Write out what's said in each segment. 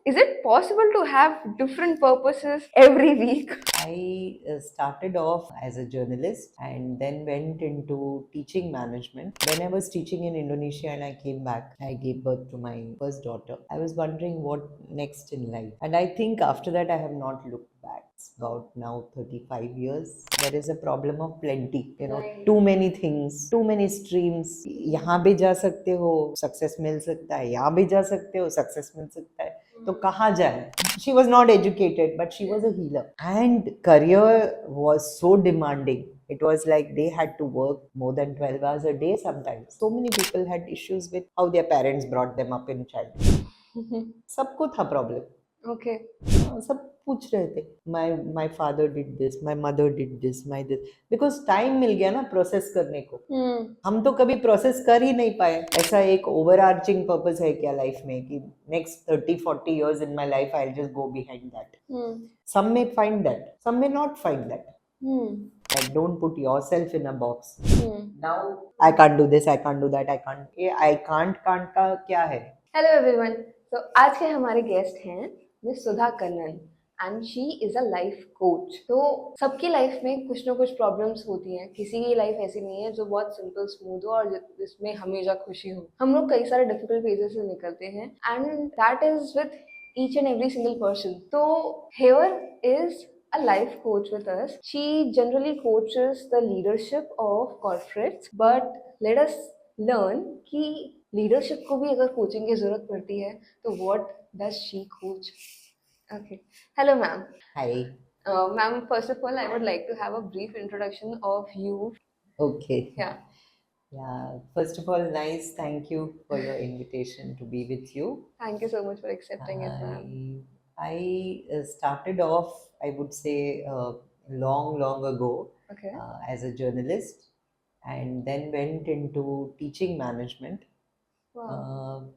Is it possible to have different purposes every week? I started off as a journalist and then went into teaching management. When I was teaching in Indonesia and I came back, I gave birth to my first daughter. I was wondering what next in life. And I think after that, I have not looked back. It's about now 35 years. There is a problem of plenty, Right. too many things, too many streams. यहाँ भी जा सकते हो, success मिल सकता है, यहाँ भी जा सकते हो, success मिल सकता है. तो कहाँ जाए? She was not educated, but she was a healer. And career was so demanding. It was like they had to work more than 12 hours a day sometimes. So many people had issues with how their parents brought them up in childhood. सबको था problem. Okay. सब पूछ रहे थे my father did this, my mother did this, my this, because time मिल गया ना process करने को. हम तो कभी प्रोसेस कर ही नहीं पाए. ऐसा एक ओवरआर्चिंग पर्पस है क्या लाइफ में कि next 30-40 years in my life I'll just go behind that. Some may find that, some may not find that. Like, don't put yourself in a box. Now I can't do this, I can't do that, I can't. ये I can't का क्या है? Hello everyone. तो आज के हमारे guest हैं miss Sudha Kannan and she is a life coach. तो सबकी लाइफ में कुछ ना कुछ प्रॉब्लम्स होती हैं. किसी की लाइफ ऐसी नहीं है जो बहुत सिंपल स्मूथ हो और जिसमें हमेशा खुशी हो. हम लोग कई सारे डिफिकल्ट फेजेस से निकलते हैं and that is with each and every single person. So here is a life coach with us. She generally coaches the leadership of corporates, but let us learn कि लीडरशिप को भी अगर coaching की जरूरत पड़ती है तो what does she coach. Okay. Hello ma'am. Hi. Ma'am, first of all, I would like to have a brief introduction of you. Okay. Yeah. Yeah, first of all, nice. Thank you for your invitation to be with you. Thank you so much for accepting it, ma'am. I started off, I would say, long ago Okay. as a journalist and then went into teaching management. Wow.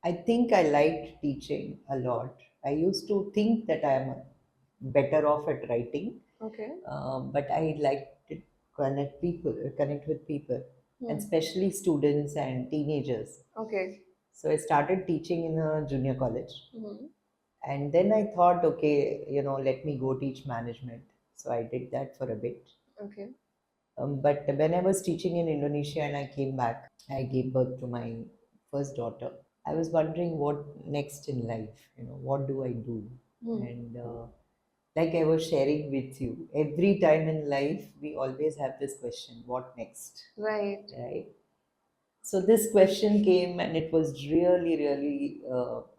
I think I liked teaching a lot. I used to think that I am better off at writing, Okay. but I liked to connect with people, and especially students and teenagers. Okay. So I started teaching in a junior college. And then I thought, okay, let me go teach management. So I did that for a bit. Okay. But when I was teaching in Indonesia and I came back, I gave birth to my first daughter. I was wondering what next in life, what do I do? And like I was sharing with you, every time in life, we always have this question, what next? Right. Right? So this question came and it was really,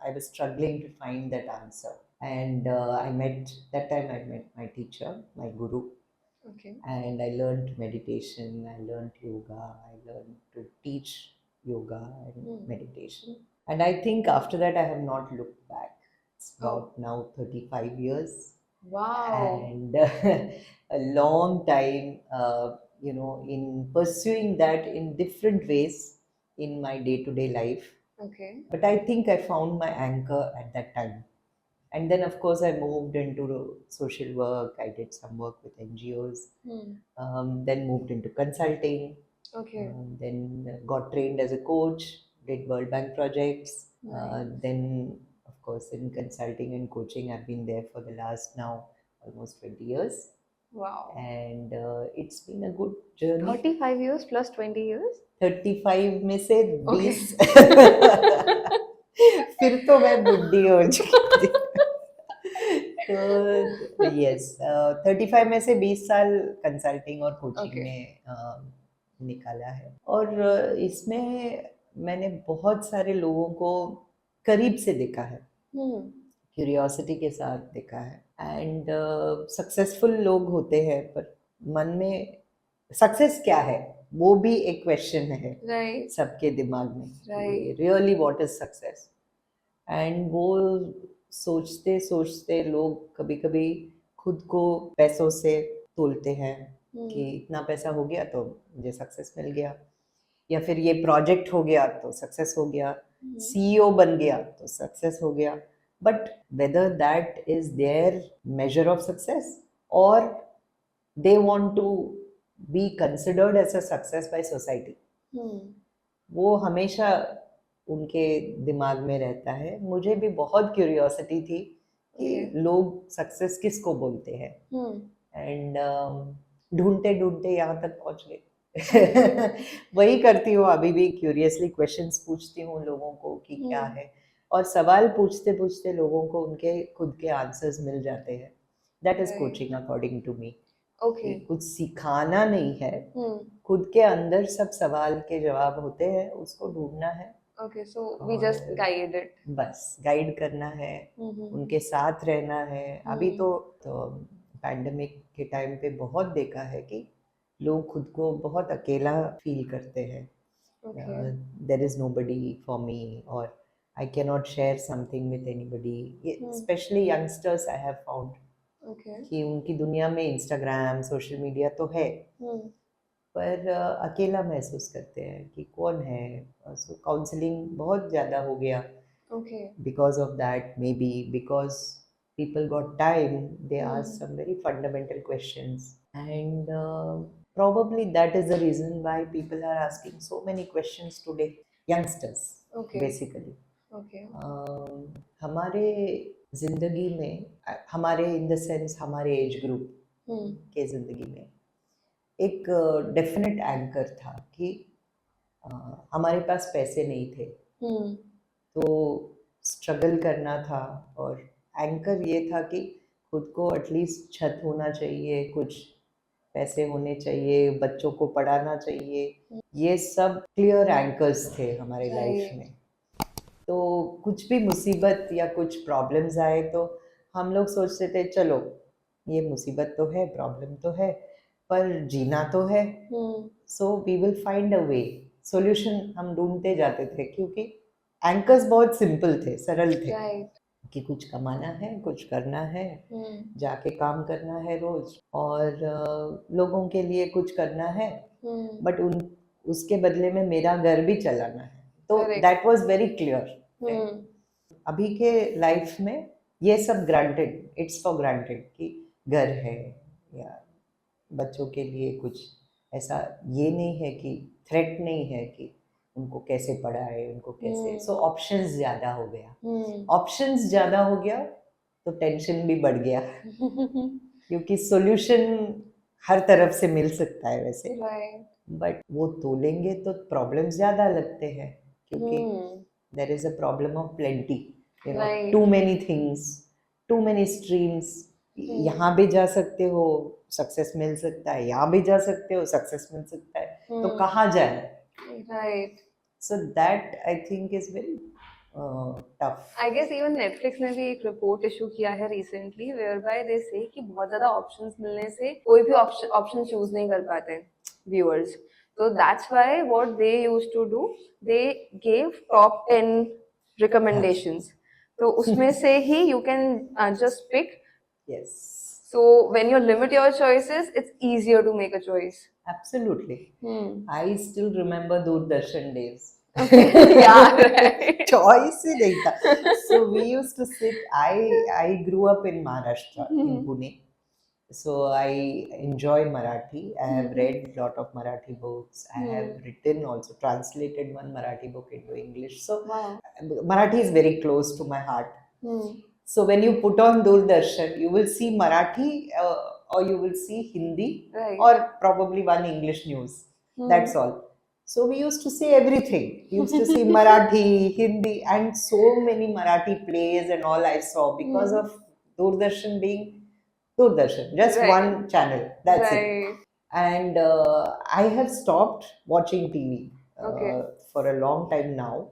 I was struggling to find that answer. And that time I met my teacher, my guru, Okay. and I learned meditation, I learned yoga, I learned to teach yoga and meditation. And I think after that, I have not looked back. It's about now 35 years. Wow. And a long time, in pursuing that in different ways in my day to day life. Okay. But I think I found my anchor at that time. And then, of course, I moved into social work. I did some work with NGOs, then moved into consulting, Okay. then got trained as a coach, did World Bank projects. Then, of course, in consulting and coaching, I've been there for the last now almost 20 years. Wow. And it's been a good journey. 35 years plus 20 years? 35 में से Okay. 20 फिर तो मैं बुढ़ी हो चुकी थी. तो यस 35 में से 20 साल कंसल्टिंग और कोचिंग Okay. में निकाला है. और इसमें मैंने बहुत सारे लोगों को करीब से देखा है, क्यूरियोसिटी के साथ देखा है. एंड सक्सेसफुल लोग होते हैं पर मन में सक्सेस क्या है वो भी एक क्वेश्चन है. Right. सबके दिमाग में Right. Really what is success. And वो सोचते सोचते लोग कभी कभी खुद को पैसों से तोलते हैं कि इतना पैसा हो गया तो मुझे सक्सेस मिल गया, या फिर ये प्रोजेक्ट हो गया तो सक्सेस हो गया, सीईओ बन गया तो सक्सेस हो गया. But whether that is their measure of success और they want to be considered as a success by society. वो हमेशा उनके दिमाग में रहता है। मुझे भी बहुत क्यूरियोसिटी थी कि Okay. लोग सक्सेस किसको बोलते हैं, एंड ढूंढते ढूंढते यहाँ तक पहुँच गए। वही करती हूँ अभी भी, क्यूरियसली क्वेश्चंस पूछती हूँ लोगों को कि क्या है, और सवाल पूछते पूछते लोगों को उनके खुद के आंसर्स मिल जाते हैं। That is Right. Coaching according to me. Okay. कुछ सिखाना नहीं है, Hmm. खुद के अंदर सब सवाल के जवाब होते हैं, उसको ढूंढना है, Okay, so we just और guide it. बस गाइड करना है, उनके साथ रहना है। अभी तो पैंडेमिक के टाइम पे बहुत देखा है कि लोग खुद को बहुत अकेला फील करते हैं। Okay. There is nobody for me, और I can not share something with anybody, specially youngsters I have found Okay. कि उनकी दुनिया में इंस्टाग्राम सोशल मीडिया तो है, पर अकेला महसूस करते हैं कि कौन है। सो काउंसलिंग बहुत ज़्यादा हो गया Okay. because of that, maybe because people got time, they asked some very fundamental questions, and probably that is the reason why people are asking so many questions today, youngsters. Okay. Basically Okay. हमारे जिंदगी में, हमारे in the sense हमारे age group के जिंदगी में एक definite anchor था कि हमारे पास पैसे नहीं थे, तो स्ट्रगल करना था, और एंकर ये था कि खुद को एटलीस्ट छत होना चाहिए, कुछ पैसे होने चाहिए, बच्चों को पढ़ाना चाहिए। ये सब क्लियर एंकर्स थे हमारे लाइफ में। तो कुछ भी मुसीबत या कुछ प्रॉब्लम्स आए तो हम लोग सोचते थे चलो ये मुसीबत तो है, प्रॉब्लम तो है, पर जीना तो है, so we will find a way, solution हम ढूंढते जाते थे, क्योंकि एंकर्स बहुत सिंपल थे, सरल थे। Right. कि कुछ कमाना है, कुछ करना है, जाके काम करना है रोज, और लोगों के लिए कुछ करना है, बट उसके बदले में मेरा घर भी चलाना है। तो Correct. That was very clear. अभी के लाइफ में ये सब ग्रांटेड, इट्स फॉर ग्रांटेड कि घर है या बच्चों के लिए कुछ ऐसा, ये नहीं है कि थ्रेट नहीं है कि उनको कैसे पढ़ाए, उनको कैसे। सो ऑप्शंस ज़्यादा हो गया, ऑप्शंस ज़्यादा हो गया तो टेंशन भी बढ़ गया, क्योंकि सॉल्यूशन हर तरफ से मिल सकता है वैसे, बट वो तोलेंगे तो प्रॉब्लम ज़्यादा लगते हैं, क्योंकि there is a problem of plenty, you know, too many things, too many streams. यहाँ भी जा सकते हो, सक्सेस मिल सकता है, यहाँ भी जा सकते हो, सक्सेस मिल सकता है, तो कहाँ जाए? Right. So that I think is very tough. I guess even Netflix ने भी एक रिपोर्ट इशू किया है recently whereby they say कि बहुत ज़्यादा options मिलने से कोई भी option choose नहीं कर पाते viewers. So that's why what they used to do, they gave top 10 recommendations. तो उसमें से ही you can just pick. Yes. So when you limit your choices, it's easier to make a choice. Absolutely. I still remember Doordarshan days. Yeah, right. Choice ही नहीं था. So we used to sit. I grew up in Maharashtra, in Pune. So I enjoy Marathi. I have read a lot of Marathi books. I have written also, translated one Marathi book into English. So Marathi is very close to my heart. So when you put on Doordarshan, you will see Marathi or you will see Hindi, Right. or probably one English news. That's all. So we used to see everything. We used to see Marathi, Hindi, and so many Marathi plays and all I saw because of Doordarshan being Doordarshan, just Right. one channel. That's it. Right. And I have stopped watching TV Okay. for a long time now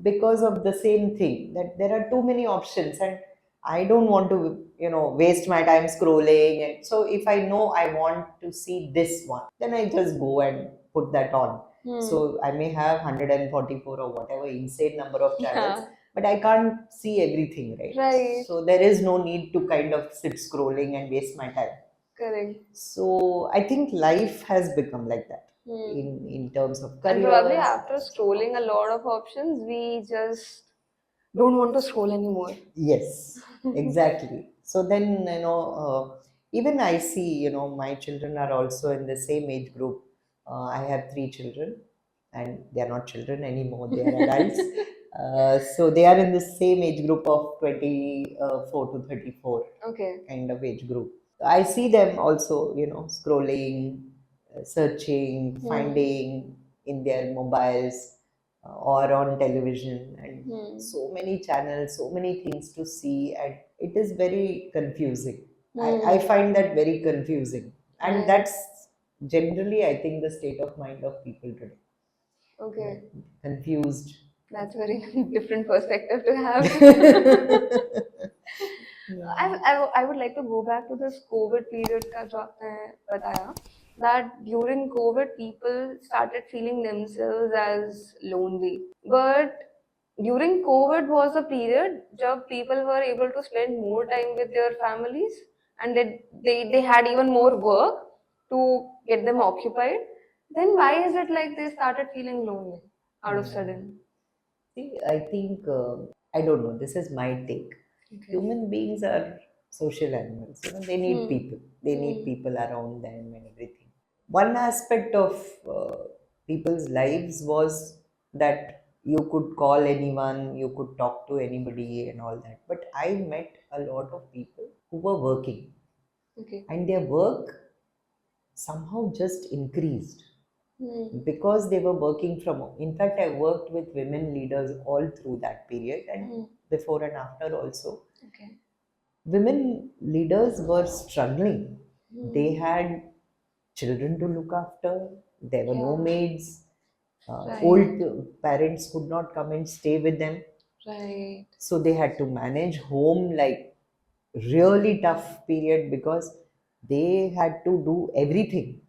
because of the same thing, that there are too many options and I don't want to, waste my time scrolling. And so if I know I want to see this one, then I just go and put that on. So I may have 144 or whatever insane number of channels, but I can't see everything, right? Right. So there is no need to kind of sit scrolling and waste my time. Correct. So I think life has become like that in terms of career. And probably after scrolling a lot of options, we just don't want to scroll anymore. Yes, exactly. So then, even I see, my children are also in the same age group. I have 3 children. and they are not children anymore, they are adults. So they are in the same age group of 24 to 34 Okay. kind of age group. I see them also, scrolling, searching, finding in their mobiles or on television, and so many channels, so many things to see, and it is very confusing. I find that very confusing, and Right. that's generally, I think, the state of mind of people today. Okay. Confused. That's very different perspective to have. I would like to go back to this COVID period का जो आपने बताया, that during COVID people started feeling themselves as lonely. But during COVID was a period जब people were able to spend more time with their families, and they had even more work to get them occupied. Then why is it like they started feeling lonely out of sudden? See, I think, I don't know, this is my take. Okay. Human beings are social animals. They need people. They need people around them and everything. One aspect of people's lives was that you could call anyone, you could talk to anybody and all that. But I met a lot of people who were working, Okay. and their work somehow just increased because they were working from home. In fact, I worked with women leaders all through that period, and before and after also. Okay. Women leaders were struggling. They had children to look after, there were no Yeah. maids, Right. old parents could not come and stay with them. Right. So they had to manage home, like really tough period, because they had to do everything.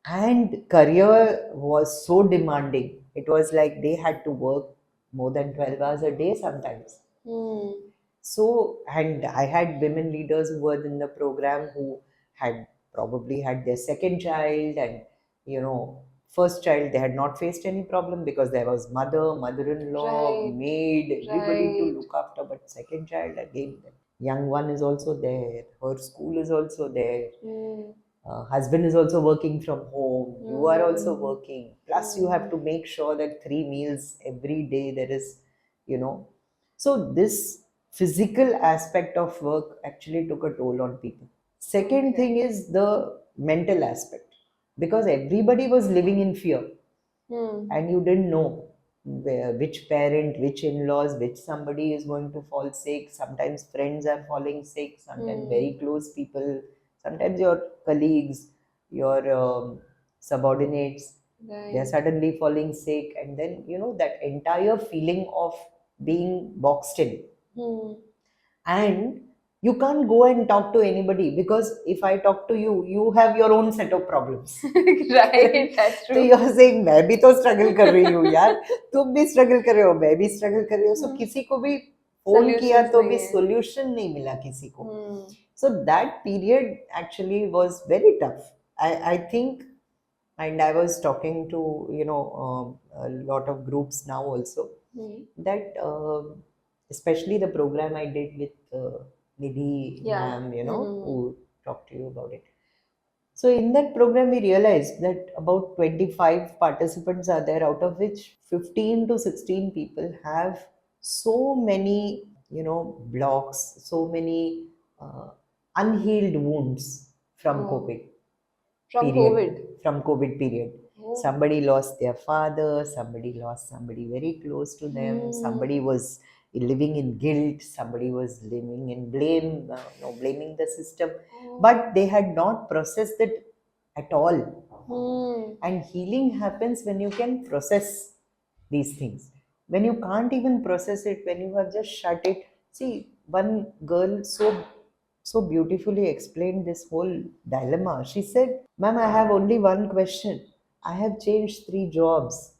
And career was so demanding. It was like they had to work more than 12 hours a day sometimes. So, and I had women leaders who were in the program who had probably had their second child, and first child they had not faced any problem because there was mother, mother-in-law, Right. maid, everybody to Right. look after. But second child again, the young one is also there, her school is also there. Husband is also working from home, you are also working, plus you have to make sure that 3 meals every day there is, so this physical aspect of work actually took a toll on people. Second thing is the mental aspect, because everybody was living in fear, and you didn't know which parent, which in-laws, which somebody is going to fall sick. Sometimes friends are falling sick, sometimes very close people, sometimes your colleagues, your subordinates, they're Right. suddenly falling sick, and then that entire feeling of being boxed in. And you can't go and talk to anybody, because if I talk to you, you have your own set of problems. Right. That's तो true. you're saying मैं भी तो struggle कर रही हूँ यार, तुम भी struggle कर रहे हो, मैं भी struggle कर रही हूँ. So किसी को भी फोन किया Solutions तो नहीं भी है. solution नहीं मिला किसी को. So that period actually was very tough. I think, and I was talking to a lot of groups now also, that especially the program I did with Nidhi Yeah. ma'am, who talked to you about it. So in that program, we realized that about 25 participants are there, out of which 15 to 16 people have so many, blocks, so many unhealed wounds from Oh. COVID From period. COVID. From COVID period. Oh. Somebody lost their father, somebody lost somebody very close to them, somebody was living in guilt, somebody was living in blame, blaming the system, but they had not processed it at all. And healing happens when you can process these things. When you can't even process it, when you have just shut it. See, one girl so beautifully explained this whole dilemma. She said, "Ma'am, I have only one question. I have changed 3 jobs.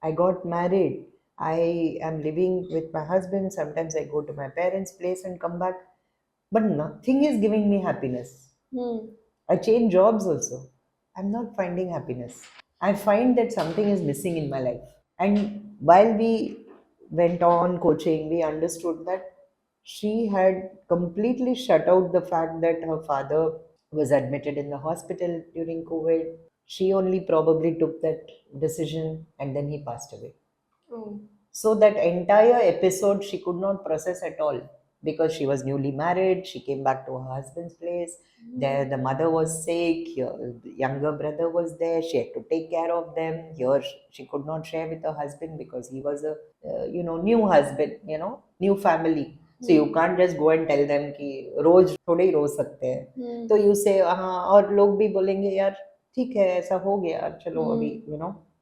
I got married. I am living with my husband. Sometimes I go to my parents' place and come back. But nothing is giving me happiness. I change jobs also. I'm not finding happiness. I find that something is missing in my life." And while we went on coaching, we understood that she had completely shut out the fact that her father was admitted in the hospital during COVID. She only probably took that decision and then he passed away. Oh. So that entire episode she could not process at all because she was newly married. She came back to her husband's place. There, the mother was sick. Here, the younger brother was there. She had to take care of them. Here, she could not share with her husband because he was a, new husband. New family. So you can't just go and tell them कि रोज थोड़े ही रो सकते हैं. तो you say हाँ, और लोग भी बोलेंगे यार ठीक है ऐसा हो गया चलो अभी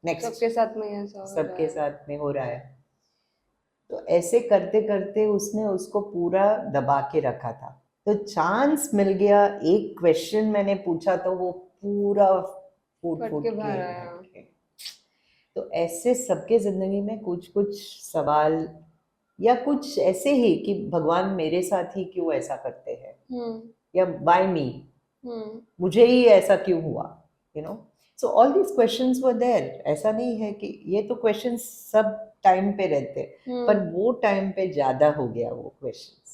नेक्स्ट सबके साथ में ऐसा हो रहा सबके है. साथ में हो रहा है. तो ऐसे करते करते उसने उसको पूरा दबा के रखा था. तो चांस मिल गया, एक क्वेश्चन मैंने पूछा तो वो पूरा फूट फट फूट के के बाहर आया. हट के. तो ऐसे सबके जिंदगी में कुछ कुछ सवाल या कुछ ऐसे ही कि भगवान मेरे साथ ही क्यों ऐसा करते हैं या बाय मी मुझे ही ऐसा क्यों हुआ. So all these questions were there. ऐसा नहीं है कि ये तो क्वेश्चंस सब टाइम पे रहते हैं पर वो टाइम पे ज्यादा हो गया वो questions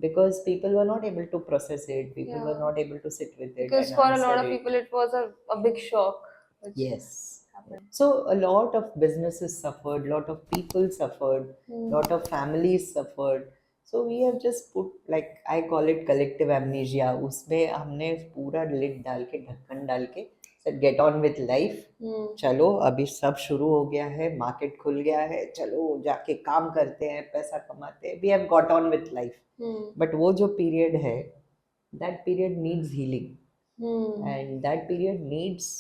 because people were not able to process it. People were not able to sit with it because and for a answer lot of it. people it was a big shock which Yes. happened. So a lot of businesses suffered, lot of people suffered, lot of families suffered. So we have just put, like I call it collective amnesia. उसमें हमने पूरा lid डाल के ढक्कन डाल के said get on with life. चलो अभी सब शुरू हो गया है, मार्केट खुल गया है, चलो जाके काम करते हैं, पैसा कमाते हैं. We have got on with life. But वो जो period है, that period needs healing. And that period needs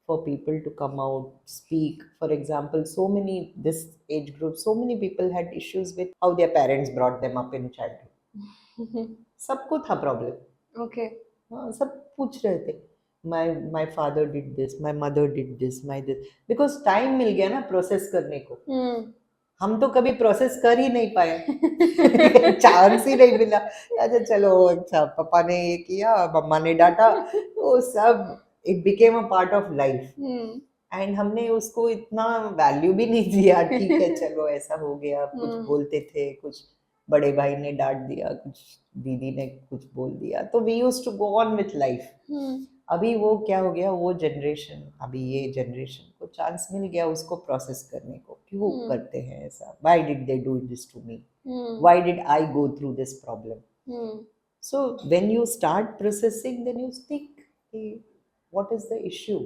for people to come out, speak. For example, so many, this age group, so many people had issues with how their parents brought them up in childhood. सबको था problem. Okay. हाँ, सब पूछ रहे थे my father did this, my mother did this, my this, because time मिल गया ना process करने को. हम तो कभी प्रोसेस कर ही नहीं पाए. चांस ही नहीं मिला. अच्छा चलो अच्छा पापा ने ये किया, मम्मा ने डांटा, वो सब it became a part of life. And हमने उसको इतना वैल्यू भी नहीं दिया. ठीक है चलो ऐसा हो गया. कुछ बोलते थे, कुछ बड़े भाई ने डांट दिया, कुछ दीदी ने कुछ बोल दिया, तो we used to go on with life. अभी वो क्या हो गया, वो जनरेशन, अभी ये जनरेशन को चांस मिल गया उसको प्रोसेस करने को. क्यों करते हैं ऐसा? Why did they do this to me? Why did I go through this problem? So when you start processing then you think what is the issue?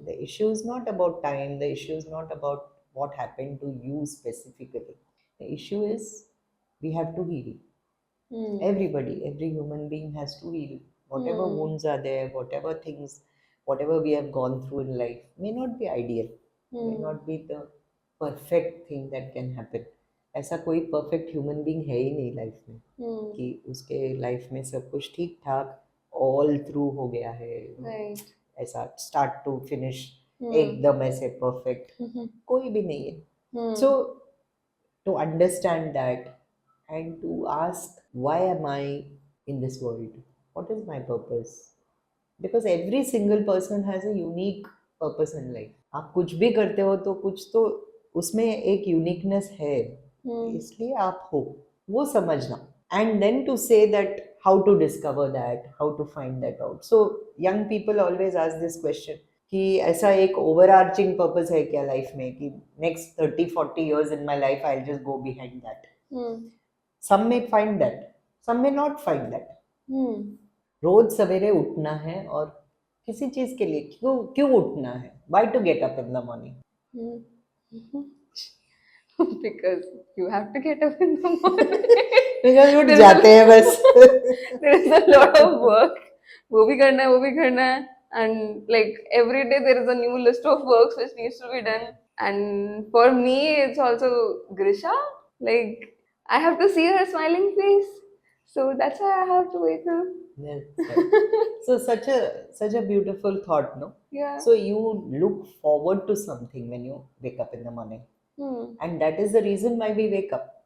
The issue is not about time. The issue is not about what happened to you specifically. The issue is we have to heal. Everybody, every human being has to heal. Whatever wounds are there, whatever things, whatever we have gone through in life may not be ideal, may not be the perfect thing that can happen. ऐसा कोई perfect human being है ही नहीं life में कि उसके life में सब कुछ ठीक ठाक all through हो गया है. Right. ऐसा start to finish एकदम ऐसे perfect कोई भी नहीं है. So to understand that and to ask why am I in this world? What is my purpose? Because every single person has a unique purpose in life. आप कुछ भी करते हो तो कुछ तो उसमें एक यूनिकनेस है, इसलिए आप हो, वो समझना. And then to say that how to discover that, how to find that out. So young people always ask this question कि ऐसा एक overarching purpose है क्या लाइफ में कि next 30-40 years in my life I'll just go behind that. Some may find that, some may not find that. रोज सवेरे उठना है और किसी चीज के लिए क्यों क्यों उठना है? Why to get up in the morning? Because you have to get up in the morning. Because उठ जाते हैं बस. There is a lot of work. वो भी करना है, वो भी करना है. And like every day there is a new list of works which needs to be done. And for me, it's also Grisha. Like I have to see her smiling face. So that's why I have to wake up. Yes, right. So such a beautiful thought, no? Yeah. So you look forward to something when you wake up in the morning. And that is the reason why we wake up.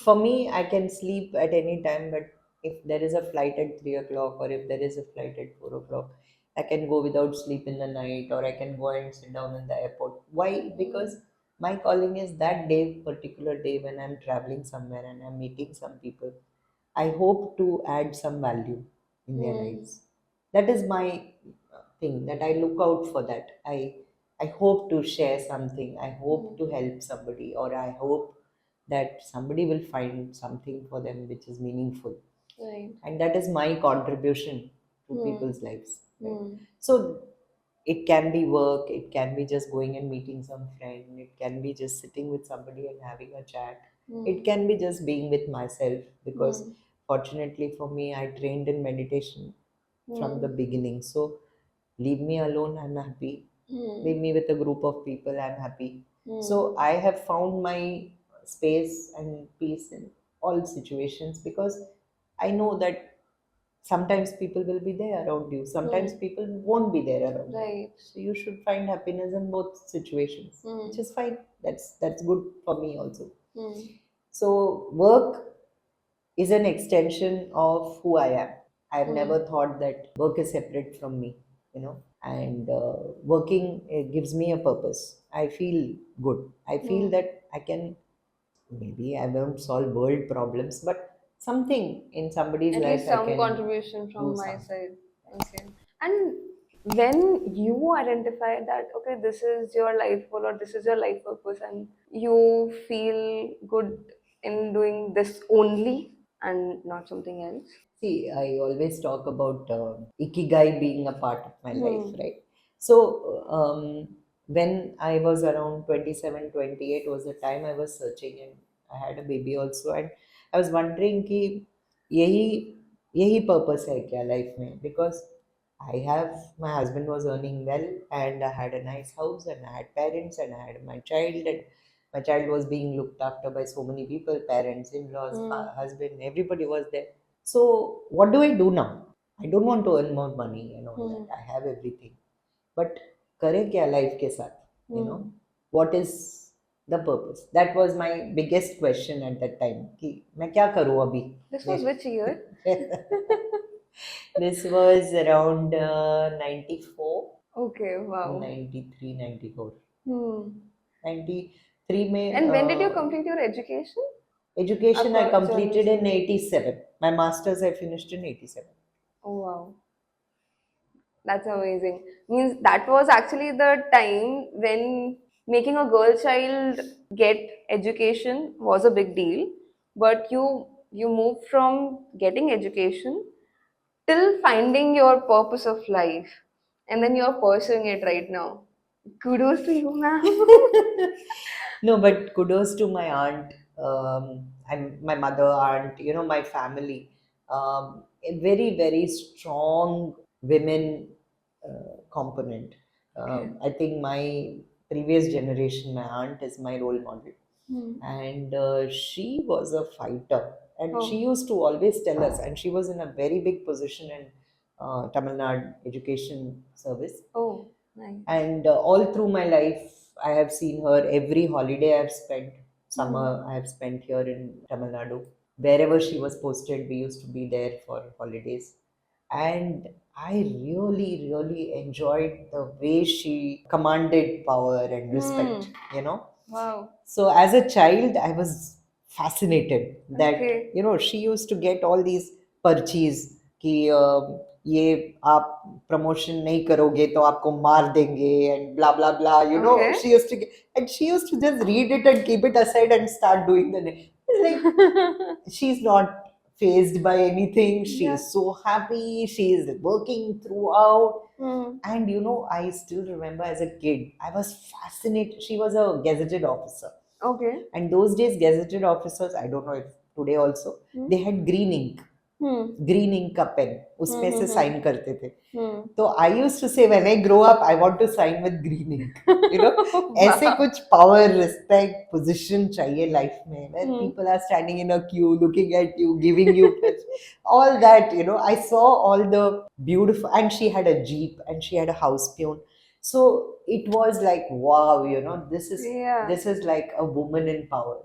For me, I can sleep at any time, but if there is a flight at 3 o'clock or if there is a flight at 4 o'clock, I can go without sleep in the night or I can go and sit down in the airport. Why? Because my calling is that day, particular day when I'm traveling somewhere and I'm meeting some people. I hope to add some value in their lives. That is my thing that I look out for that. I hope to share something. I hope to help somebody, or I hope that somebody will find something for them which is meaningful. Right. And that is my contribution to Hmm. people's lives. Right? Hmm. So it can be work, it can be just going and meeting some friend, it can be just sitting with somebody and having a chat. It can be just being with myself, because fortunately for me, I trained in meditation from the beginning. So leave me alone, I'm happy. Leave me with a group of people, I'm happy. So I have found my space and peace in all situations, because I know that sometimes people will be there around you, sometimes people won't be there around you. Right. So you should find happiness in both situations, which is fine. That's good for me also. So work is an extension of who I am. I've never thought that work is separate from me, and working gives me a purpose. I feel good. I feel that I can, maybe I won't solve world problems, but something in somebody's At life least I some can contribution do from my something. side. Okay. And when you identify that, okay, this is your life goal or this is your life purpose, and you feel good in doing this only and not something else. See, I always talk about ikigai being a part of my life, right? So, when I was around 27, 28 was the time I was searching, and I had a baby also, and I was wondering कि यही यही purpose है क्या life में? Because my husband was earning well, and I had a nice house, and I had parents, and I had my child, and my child was being looked after by so many people, parents, in-laws, husband, everybody was there. So what do I do now? I don't want to earn more money and all that. I have everything. But करे क्या life के साथ? What is the purpose? That was my biggest question at that time. कि मैं क्या करूँ अभी? This was which year? This was around 94, Okay, wow. 93, 94. Hmm. 93 में And when did you complete your education? education I आपका completed in journalism. 87. My masters I finished in 87. Oh wow. That's amazing. Means that was actually the time when making a girl child get education was a big deal. But you moved from getting education till finding your purpose of life. And then you're pursuing it right now. Kudos to you, ma'am. No, but kudos to my aunt, and my mother, aunt, my family. A very, very strong women component. I think my previous generation, my aunt is my role model. And she was a fighter. And she used to always tell us, and she was in a very big position in Tamil Nadu Education Service. Oh, nice. And all through my life, I have seen her every holiday I've spent. Summer I have spent here in Tamil Nadu. Wherever she was posted, we used to be there for holidays. And I really, really enjoyed the way she commanded power and respect. Wow. So as a child, I was fascinated that Okay. she used to get all these पर्चीज कि ये आप promotion नहीं करोगे तो आपको मार देंगे and blah blah blah. Okay. She used to just read it and keep it aside and start doing the it's like she's not phased by anything. She Yeah. is so happy. She is working throughout. Hmm. And I still remember as a kid, I was fascinated. She was a gazetted officer. Okay. And those days, gazetted officers, I don't know if today also, they had green ink. Green ink का pen उसमें से sign करते थे. तो I used to say when I grow up I want to sign with green ink. ऐसे कुछ power, respect, position चाहिए life में, where people are standing in a queue looking at you, giving you all that. I saw all the beautiful, and she had a jeep and she had a house peon. So it was like, wow, this is like a woman in power.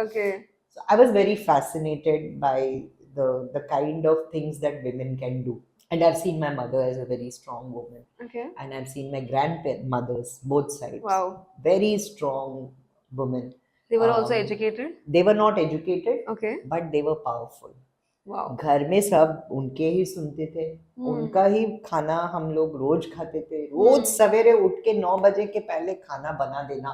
Okay. So I was very fascinated by the kind of things that women can do. And I've seen my mother as a very strong woman. Okay. And I've seen my grandmothers, both sides. Wow. Very strong women. They were also educated? They were not educated, Okay. but they were powerful. Wow घर में सब उनके ही सुनते थे, उनका ही खाना हम लोग रोज खाते थे, रोज सवेरे उठ के 9 बजे के पहले खाना बना देना.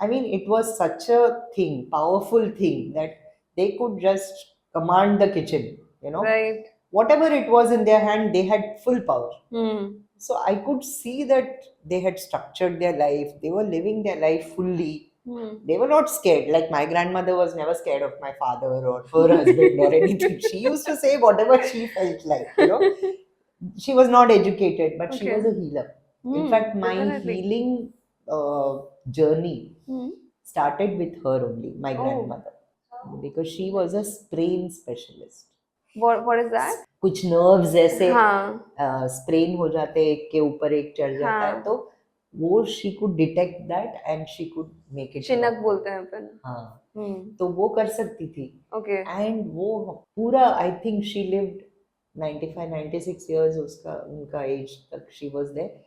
I mean, it was such a thing, powerful thing that they could just command the kitchen, you know. Right Whatever it was in their hand, they had full power. So I could see that they had structured their life, they were living their life fully. They were not scared. Like my grandmother was never scared of my father or her husband or anything. She used to say whatever she felt like, you know. She was not educated, but she Okay. was a healer. In fact, my Definitely. healing journey Hmm. started with her only, my Oh. grandmother, because she was a sprain specialist. What is that? कुछ nerves ऐसे हाँ sprain हो जाते हैं, एक के ऊपर एक चढ़ जाता है, हाँ तो वो she could detect that and she could make it Chinook proper. बोलते हैं अपन. हाँ, तो वो कर सकती थी. ओके एंड वो पूरा I think she lived 95-96 years, उसका उनका एज तक she was there,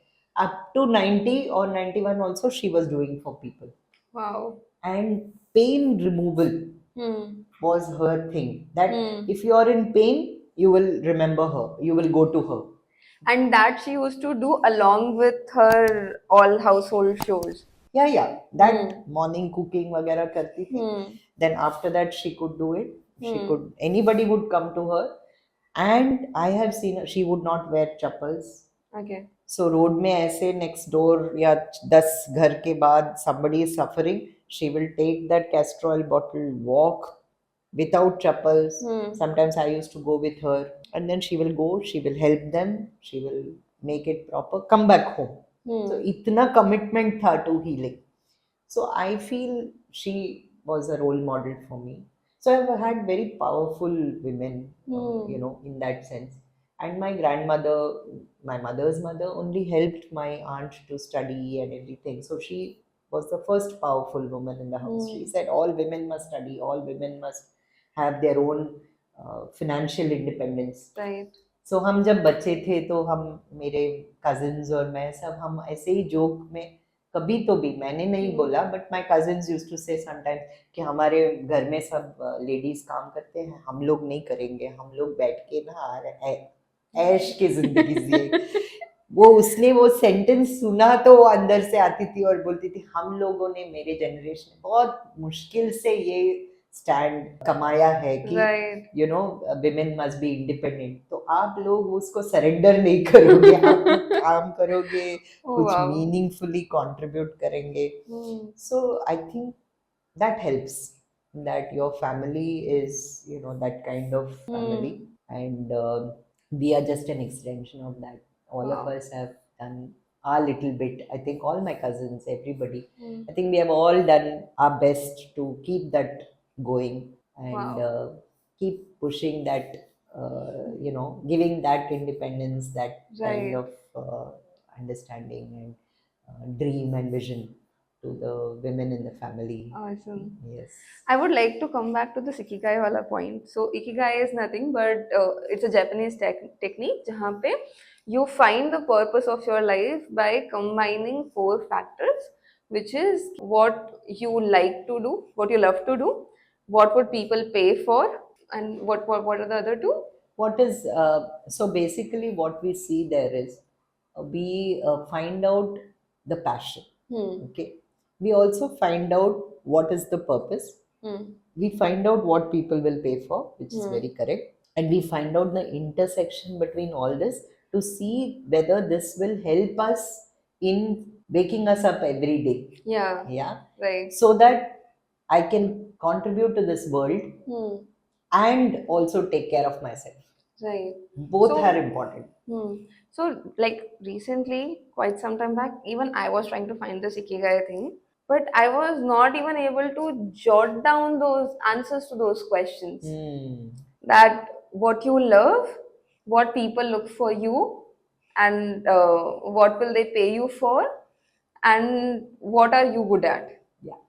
up to 90 or 91 also she was doing for people. Wow And pain removal was her thing, that if you are in pain you will remember her, you will go to her. And that she used to do along with her all household chores. Yeah, that morning cooking वगैरह करती थी. Then after that she could do it. She could, anybody would come to her, and I have seen her, she would not wear chappals. Okay. So road में ऐसे next door या 10 घर के बाद somebody is suffering, she will take that castor oil bottle, walk without chappals. Sometimes I used to go with her, and then she will go, she will help them, she will make it proper, come back home. So इतना commitment था to healing. So I feel she was a role model for me. So I've had very powerful women, you know, in that sense. And my grandmother, my mother's mother, only helped my aunt to study and everything. So she was the first powerful woman in the house. She said all women must study, all women must have their own financial independence. Right. So हम जब बच्चे थे तो हम, मेरे cousins और मैं सब, हम ऐसे ही जोक में, कभी तो भी मैंने नहीं बोला, but my cousins used to say sometimes कि हमारे घर में सब लेडीज काम करते हैं, हम लोग नहीं करेंगे, हम लोग बैठ के ना ऐश की जिंदगी जिए. वो उसने वो सेंटेंस सुना तो वो अंदर से आती थी और बोलती थी हम लोगों ने, मेरे जनरेशन बहुत मुश्किल से ये स्टैंड कमाया है कि you know women must be independent. तो आप लोग उसको सरेंडर नहीं करोगे, आप काम करोगे, कुछ मीनिंगफुली कंट्रीब्यूट करेंगे. So I think that helps, that your family is, you know, that kind of family. And we are just an extension of that. All of us have done our little bit. I think all my cousins, everybody, I think we have all done our best to keep that going and keep pushing that, you know, giving that independence, that kind of understanding and dream and vision to the women in the family. Awesome. Yes. I would like to come back to the ikigai wala point. So ikigai is nothing but it's a Japanese technique jahan pe you find the purpose of your life by combining 4 factors, which is what you like to do, what you love to do, what would people pay for, and what are the other 2? What is so basically what we see there is we find out the passion. Okay. We also find out what is the purpose. We find out what people will pay for, which is very correct. And we find out the intersection between all this to see whether this will help us in waking us up every day. Yeah. Right. So that I can contribute to this world and also take care of myself. Right. Both are important. So like recently, quite some time back, even I was trying to find this ikigai thing, but I was not even able to jot down those answers to those questions. That what you love, what people look for you, and what will they pay you for, and what are you good at. Yeah.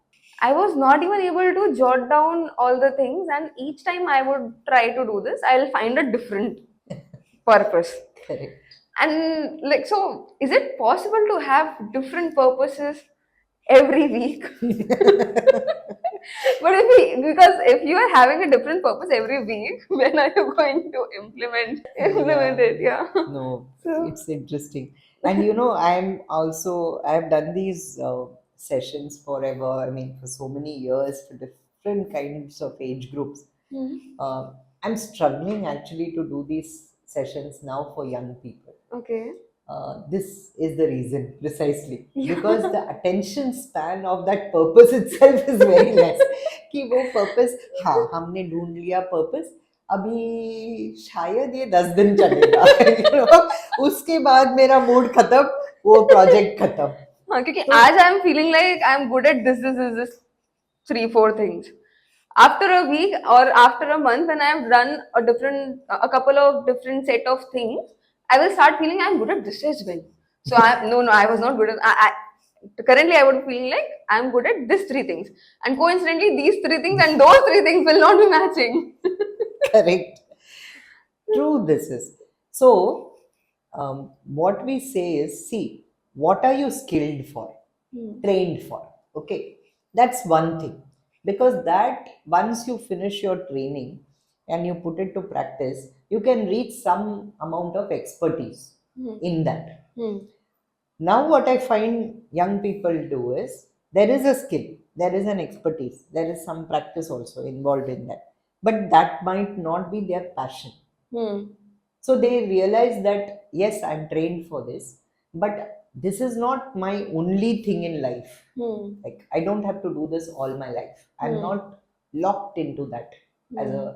I was not even able to jot down all the things, and each time I would try to do this, I'll find a different purpose. Correct. And like, so is it possible to have different purposes every week? But because if you are having a different purpose every week, when are you going to implement it? Yeah. No, So, it's interesting. And you know, I've done these sessions forever. I mean, for so many years, for different kinds of age groups. hmm, uh, I'm struggling actually to do these sessions now for young people. okay. This is the reason precisely, because Yeah. the attention span of that purpose itself is very less. कि वो purpose, हाँ हमने ढूंढ लिया purpose, अभी शायद ये 10 दिन चलेगा you know? उसके बाद मेरा मूड खत्म, वो प्रोजेक्ट खत्म. हाँ, क्योंकि तो आज I am feeling like I am good at this 3-4 things. After a week or after a month, when I have done a couple of different set of things, I will start feeling I'm good at this as well. So I was not good at. Currently I would feel like I'm good at these 3 things, and coincidentally these 3 things and those 3 things will not be matching. correct. True, this is. So, what we say is, see, what are you skilled for, trained for? Okay, that's one thing. Because that, once you finish your training and you put it to practice, you can reach some amount of expertise in that. Now, what I find young people do is, there is a skill, there is an expertise, there is some practice also involved in that, but that might not be their passion. So they realize that, yes, I'm trained for this, but this is not my only thing in life. Like, I don't have to do this all my life. I'm not locked into that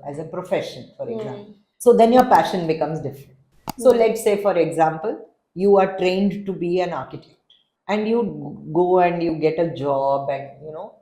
as a profession, for example. So then your passion becomes different. So let's say, for example, you are trained to be an architect, and you go and you get a job, and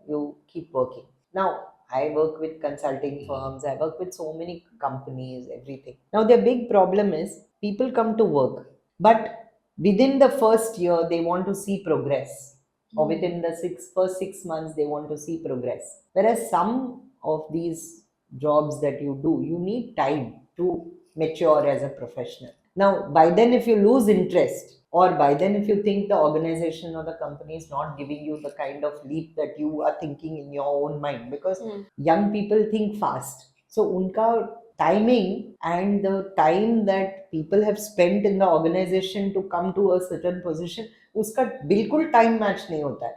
you keep working. Now, I work with consulting firms, I work with so many companies, everything. Now, their big problem is people come to work, but within the first year, they want to see progress, or within the first 6 months, they want to see progress. Whereas some of these jobs that you do, you need time to mature as a professional. Now, by then, if you lose interest, or by then, if you think the organization or the company is not giving you the kind of leap that you are thinking in your own mind, because young people think fast. So, unka timing and the time that people have spent in the organization to come to a certain position, उसका बिल्कुल time match नहीं होता है.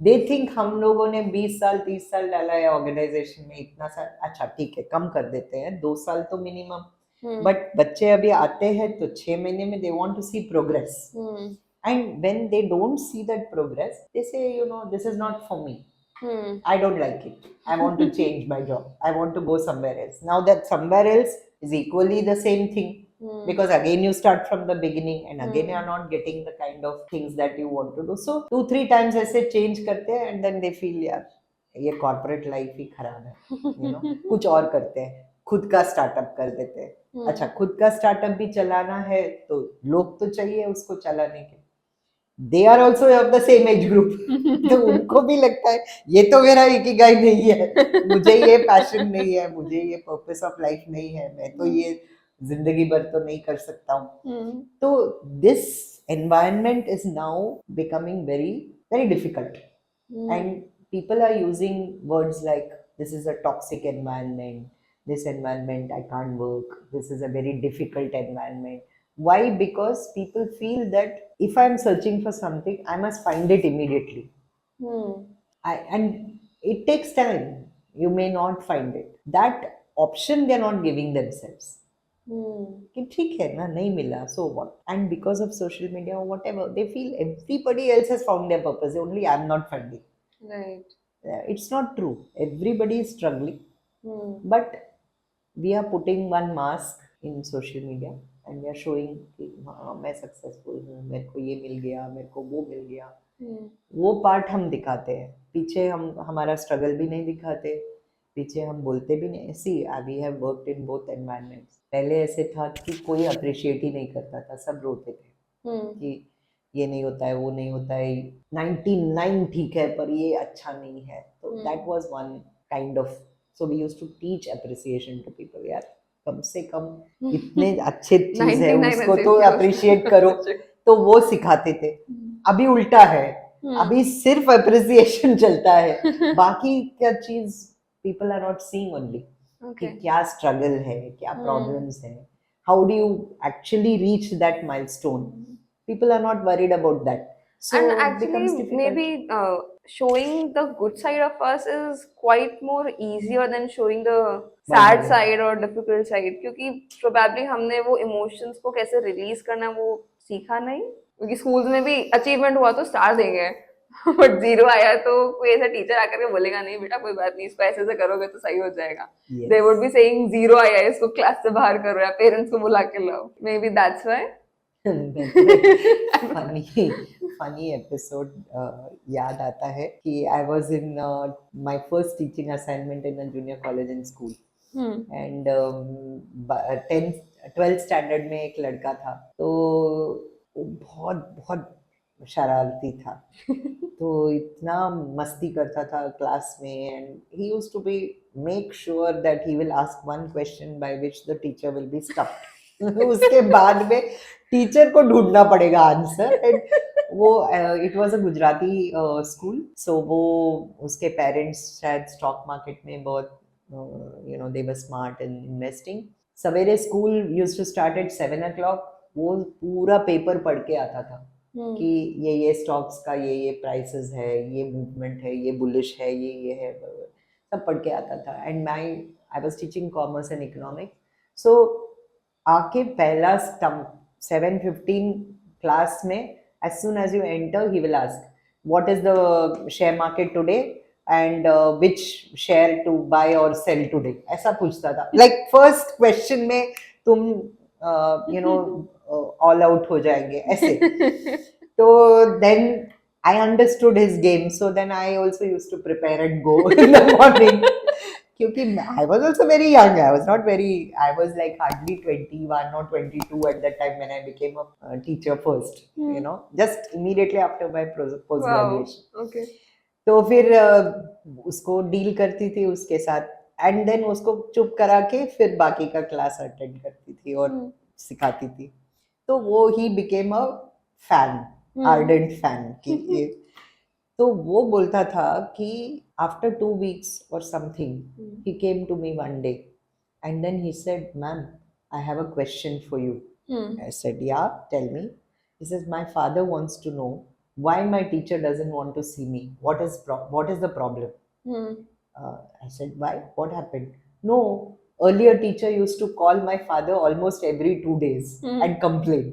They think हम लोगों ने 20 साल 30 साल डाला है ऑर्गेनाइजेशन में, इतना साल, अच्छा ठीक है कम कर देते हैं, 2 साल तो मिनिमम. बट बच्चे अभी आते हैं तो 6 महीने में they want to see progress, and when they don't see that progress, they say this is not for me, I don't like it, I want to change my job, I want to go somewhere else. Now that somewhere else is equally the same thing, because again you start from the beginning, and again you are not getting the kind of things that you want to do. So 2-3 times ऐसे change करते हैं, and then they feel यार ये corporate life ही खराब है, कुछ और करते हैं, खुद का स्टार्टअप कर देते हैं. अच्छा, खुद का स्टार्टअप भी चलाना है तो लोग तो चाहिए उसको चलाने के. They are also of the same age group, तो उनको भी लगता है ये तो मेरा इकिगाई नहीं है, मुझे ये पैशन नहीं है, मुझे ये पर्पस ऑफ लाइफ नहीं है, मैं तो ये जिंदगी भर तो नहीं कर सकता हूँ. तो this environment is now becoming very very difficult, and people are using words like, this is a toxic environment, this environment I can't work, this is a very difficult environment. Why? Because people feel that if I'm searching for something, I must find it immediately. And it takes time, you may not find it. That option they're not giving themselves. कि ठीक है ना, नहीं मिला, so what? And because of social media or whatever, they feel everybody else has found their purpose, only I'm not finding. Right. It's not true. Everybody is struggling, but we are putting one mask in social media, and we are showing कि हाँ मैं successful हूँ, मेरे को ये मिल गया, मेरे को वो मिल गया. वो पार्ट हम दिखाते हैं, पीछे हम हमारा स्ट्रगल भी नहीं दिखाते, पीछे हम बोलते भी नहीं. See we have worked in both environments. पहले ऐसे था कि कोई अप्रिशिएट ही नहीं करता था, सब रोते थे कि ये नहीं होता है, वो नहीं होता है, 99 ठीक है पर ये अच्छा नहीं है. तो that was one kind of, so we used to teach appreciation to people. यार कम से कम इतने अच्छे चीज है उसको तो अप्रिशिएट करो, तो वो सिखाते थे. अभी उल्टा है, अभी सिर्फ अप्रिसिएशन चलता है, बाकी क्या चीज people are not seeing only कि ओके क्या स्ट्रगल है, क्या प्रॉब्लम्स है, how do you actually reach that milestone. People are not worried about that, so And it becomes actually, difficult. maybe showing the good side of us is quite more easier than showing the sad Vulnerable. side or difficult side. क्योंकि probably हमने वो emotions को कैसे release करना वो सीखा नहीं. क्योंकि schools में भी achievement हुआ तो star देंगे. बट जीरो आया तो कोई ऐसा टीचर आकर के बोलेगा नहीं बेटा कोई बात नहीं इसको ऐसे से करोगे तो सही हो जाएगा. Yes. They would be saying zero आया है इसको क्लास से बाहर करो या पेरेंट्स को बुला के लाओ. Maybe that's why. Funny episode याद आता है कि I was in my first teaching assignment in a junior college and school, and 12th standard में एक लड़का था, तो वो बहुत बहुत शरारती था. तो इतना मस्ती करता था क्लास में, and he used to be make sure that he will ask one question by which the teacher will be stuffed. उसके बाद में टीचर को ढूंढना पड़ेगा आंसर. एंड वो it was a Gujarati school, so वो उसके पेरेंट्स शायद स्टॉक मार्केट में बहुत they were smart in investing. सवेरे school used to start at 7 o'clock. वो पूरा पेपर पढ़ के आता था कि ये स्टॉक्स का ये प्राइसेस है, ये मूवमेंट है, ये बुलिश है, ये है, सब पढ़ के आता था. And I was teaching commerce and economics, so आके पहला स्टम्प 7:15 क्लास में, as soon as you enter he will ask what is the share market today and which share to buy or sell today. ऐसा पूछता था, like first question में तुम all out हो जाएंगे ऐसे. तो then I understood his game, so then I also used to prepare and go in the morning. क्योंकि I was also very young. I was like hardly 21 or 22 at that time when I became a teacher first, just immediately after my post graduation. Okay. तो फिर उसको deal करती थी उसके साथ, and then उसको चुप करा के फिर बाकी का क्लास अटेंड करती थी और सिखाती थी. तो वो he became a fan, ardent fan कि ये. तो वो बोलता था कि after 2 weeks or something, he came to me one day and then he said, "Ma'am, I have a question for you." I said, "Yeah, tell me." He says, "My father wants to know why my teacher doesn't want to see me. What is the problem?" I said, "Why? What happened?" "No, earlier teacher used to call my father almost every 2 days and complain.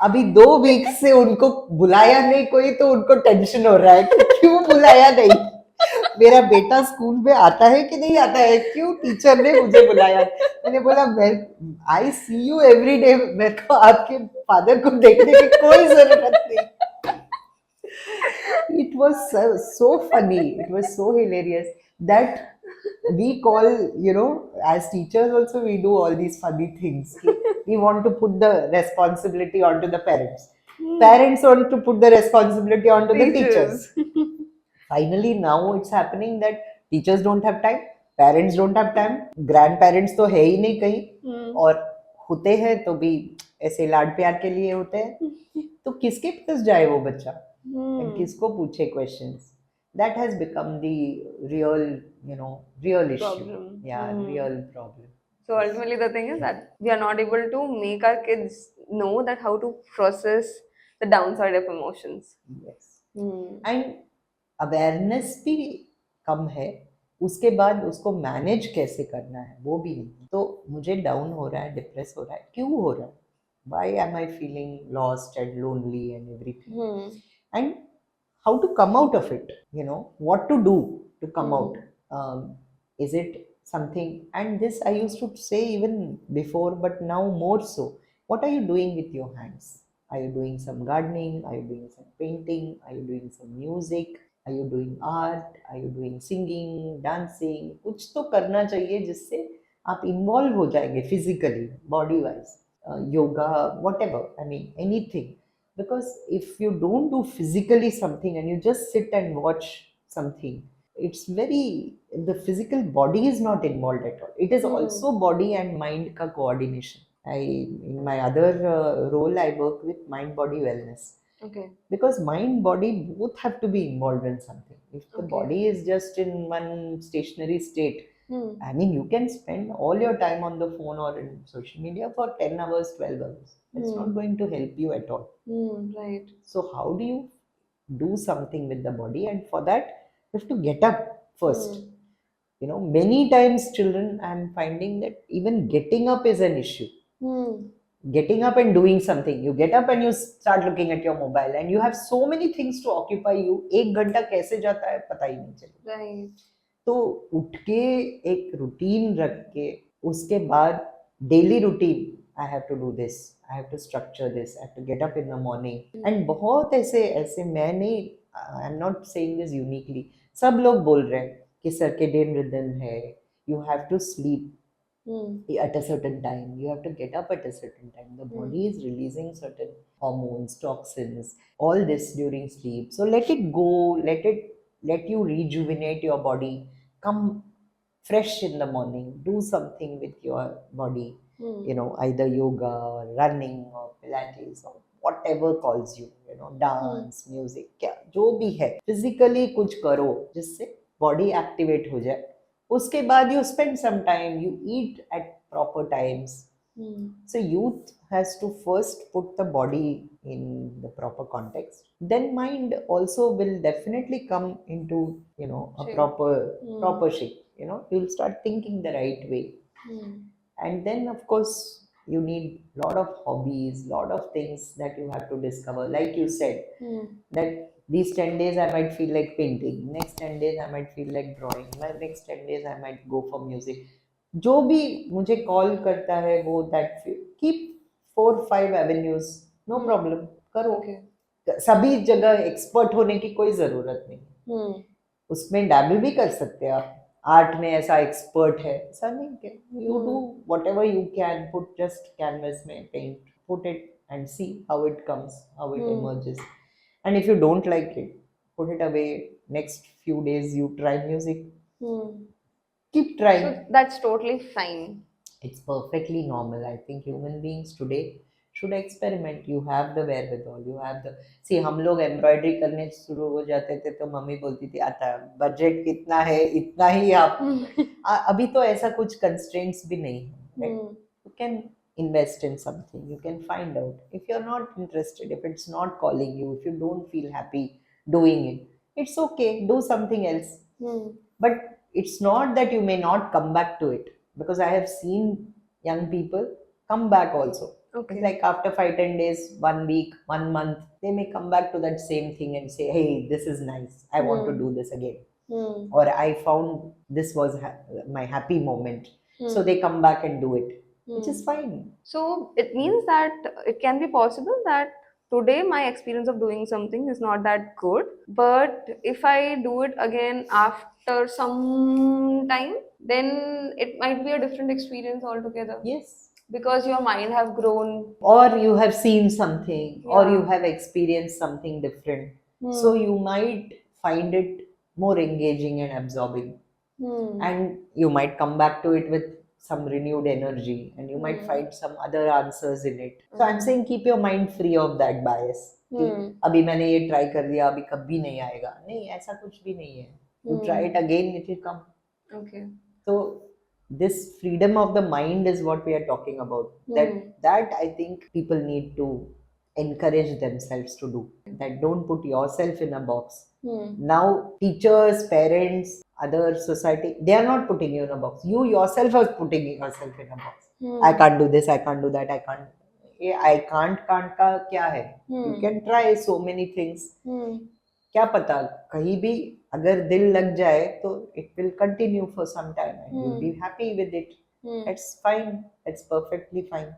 अभी 2 weeks से उनको बुलाया नहीं कोई, तो उनको tension हो रहा है कि क्यों बुलाया नहीं, मेरा बेटा स्कूल में आता है कि नहीं आता है, क्यों टीचर ने मुझे बुलाया." मैंने बोला, आई सी यू एवरी डे, मेरे को आपके फादर को देखने की कोई जरूरत नहीं. It was so funny, it was so hilarious that we call, as teachers also we do all these funny things. We want to put the responsibility onto the parents. Parents want to put the responsibility onto the teachers. Finally, now it's happening that teachers don't have time, parents don't have time, grandparents तो है ही नहीं कहीं, और होते हैं तो भी ऐसे लाड प्यार के लिए होते हैं. तो किसके पास जाए वो बच्चा, किसको पूछे questions? That has become the real issue. Problem. Real problem. So ultimately the thing is that we are not able to make our kids know that how to process the downside of emotions. Yes. And awareness भी कम है, उसके बाद उसको manage कैसे करना है वो भी नहीं. तो मुझे डाउन हो रहा है, डिप्रेस हो रहा है, क्यों हो रहा है? Why am I feeling lost and lonely and everything? And how to come out of it, what to do to come out. Is it something, and this I used to say even before, but now more so, what are you doing with your hands? Are you doing some gardening? Are you doing some painting? Are you doing some music? Are you doing art? Are you doing singing, dancing? कुछ तो करना चाहिए जिससे आप involve हो जाएंगे physically, body wise, yoga, whatever, I mean anything. Because if you don't do physically something and you just sit and watch something, the physical body is not involved at all. It is also body and mind ka coordination. In my other role, I work with mind body wellness. Okay. Because mind body both have to be involved in something. If the Okay. body is just in one stationary state, Hmm. I mean, you can spend all your time on the phone or in social media for 10 hours, 12 hours. It's not going to help you at all. Right. So how do you do something with the body? And for that, you have to get up first. You know, many times children, I'm finding that even getting up is an issue. Getting up and doing something. You get up and you start looking at your mobile and you have so many things to occupy you. एक घंटा कैसे जाता है पता ही नहीं चलता. Right. तो उठ के एक रूटीन रख के उसके बाद daily routine, I have to do this, I have to structure this, I have to get up in the morning. And बहुत ऐसे ऐसे, मैं नहीं, I am not saying this uniquely, सब लोग बोल रहे हैं कि सर्केडियन रिदम है, you have to sleep at a certain time, you have to get up at a certain time. The body is releasing certain hormones, toxins, all this during sleep. So let it go, let you rejuvenate your body. Come fresh in the morning, do something with your body. You know, either yoga or running or pilates or whatever calls you, you know, dance, music, क्या जो भी है, physically कुछ करो जिससे body activate हो जाए. उसके बाद you spend some time, you eat at proper times. So youth has to first put the body in the proper context. Then mind also will definitely come into, you know, a Shape. proper shape. You know, you'll start thinking the right way. And then of course you need lot of hobbies, lot of things that you have to discover. Like you said, that these 10 days I might feel like painting, next 10 days I might feel like drawing, next 10 days I might go for music. जो भी मुझे call करता है वो, that keep 4-5 avenues, no problem, करो. Okay. सभी जगह expert होने की कोई जरूरत नहीं. उसमें डैबल भी कर सकते हैं आप. आर्ट में ऐसा एक्सपर्ट है ऐसा नहीं है. You do whatever you can, put just canvas में paint, put it and see how it comes, how it emerges. And if you don't like it, put it away. Next few days you try music. Keep trying. So that's totally fine. It's perfectly normal. I think human beings today should experiment. You have the wherewithal, you have the, see, हम लोग embroidery करने शुरू हो जाते थे तो mummy बोलती थी, आता बजट कितना है इतना ही आप. अभी तो ऐसा कुछ कंस्ट्रेंट्स भी नहीं है. You can invest in something, you can find out. If you're not interested, if it's not calling you, if you don't feel happy doing it, it's okay, do something else. But it's not that you may not come back to it, because I have seen young people come back also. Okay. It's like after 5-10 days, 1 week, 1 month, they may come back to that same thing and say, hey, this is nice, I want to do this again. Or I found this was my happy moment. So they come back and do it, which is fine. So it means that it can be possible that today my experience of doing something is not that good, but if I do it again after some time, then it might be a different experience altogether. Yes. Because your mind have grown. Or you have seen something, or Yeah. you have experienced something different. So you might find it more engaging and absorbing. And you might come back to it with some renewed energy, and you might find some other answers in it. So I'm saying keep your mind free of that bias. कि अभी मैंने ये try कर दिया, अभी कभी नहीं आएगा. नहीं, ऐसा कुछ भी नहीं है. You try it again, it will come. Okay. So this freedom of the mind is what we are talking about. That I think people need to encourage themselves to do. That don't put yourself in a box. Now teachers, parents, other society, they are not putting you in a box. You yourself are putting yourself in a box. I can't do this, I can't do that, I can't. ये I can't का क्या है? You can try so many things. क्या पता कहीं भी अगर दिल लग जाए तो it will continue for some time and you'll be happy with it. That's fine, that's perfectly fine.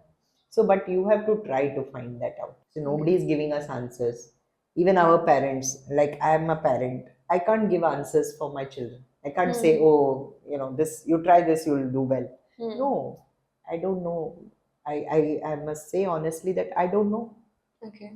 So but you have to try to find that out. So nobody is giving us answers. Even our parents, like I am a parent, I can't give answers for my children. I can't say, oh, you know, this, you try this, you'll do well. No, I don't know. I must say honestly that I don't know. Okay.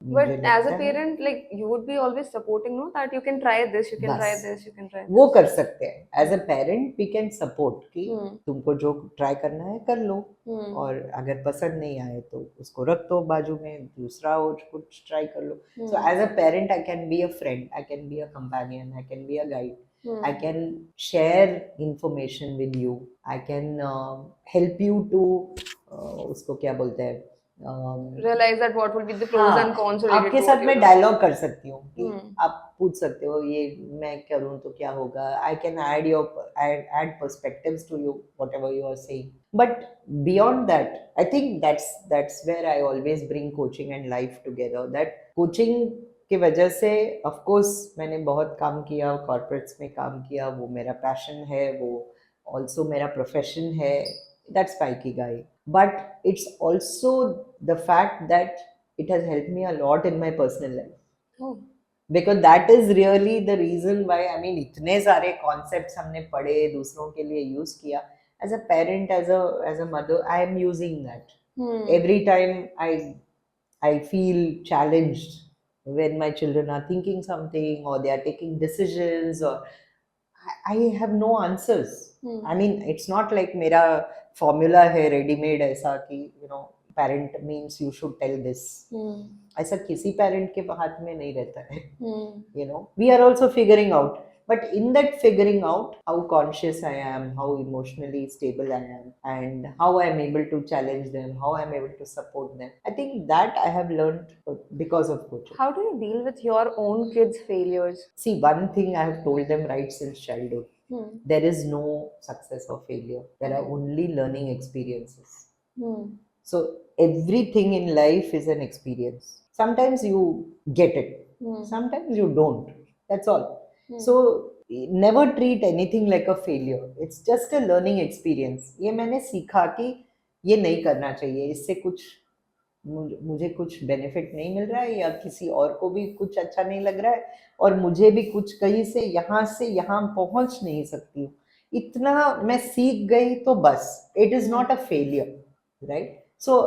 मुझे But as a लगता है parent, like you would be always supporting, no, that you can try this, you can try बस this, you can try वो this. कर सकते हैं as a parent we can support कि Hmm. तुमको जो ट्राई करना है कर लो Hmm. और अगर पसंद नहीं आए तो उसको रख दो बाजू में दूसरा और कुछ ट्राई कर लो so Hmm. As a parent I can be a friend I can be a companion I can be a guide Hmm. I can share information with you. I can help you to उसको क्या बोलते हैं Realize that what will be the pros and हाँ cons related आपके to what साथ you're मैं doing. Dialogue कर सकती हूँ कि Hmm. आप पूछ सकते हो ये मैं करूँ तो क्या होगा I can add perspectives to you whatever you are saying but beyond that I think that's where I always bring coaching and life together that coaching की वजह से ऑफ कोर्स मैंने बहुत काम किया कॉर्पोरेट्स में काम किया वो मेरा पैशन है वो ऑल्सो मेरा प्रोफेशन है that's my Ikigai but it's also the fact that it has helped me a lot in my personal life Oh. because that is really the reason why I mean इतने सारे concepts हमने पढ़े दूसरों के लिए use किया as a parent as a mother I am using that Hmm. every time I feel challenged when my children are thinking something or they are taking decisions or I have no answers. Hmm. I mean, it's not like मेरा formula है ready-made ऐसा कि you know parent means you should tell this. Hmm. ऐसा किसी parent के हाथ में नहीं रहता है. Hmm. You know, we are also figuring out. But in that figuring out how conscious I am, how emotionally stable I am, and how I am able to challenge them, how I am able to support them, I think that I have learned because of coaching. How do you deal with your own kids' failures? See, one thing I have told them right since childhood Hmm. there is no success or failure. There are Okay. only learning experiences. Hmm. So everything in life is an experience. Sometimes you get it, Hmm. sometimes you don't. That's all. Hmm. So never treat anything like a failure. It's just a learning experience. ये मैंने सीखा कि ये नहीं करना चाहिए इससे कुछ मुझे कुछ बेनिफिट नहीं मिल रहा है या किसी और को भी कुछ अच्छा नहीं लग रहा है और मुझे भी कुछ कहीं से यहाँ पहुंच नहीं सकती हूँ इतना मैं सीख गई तो बस it is not a failure right so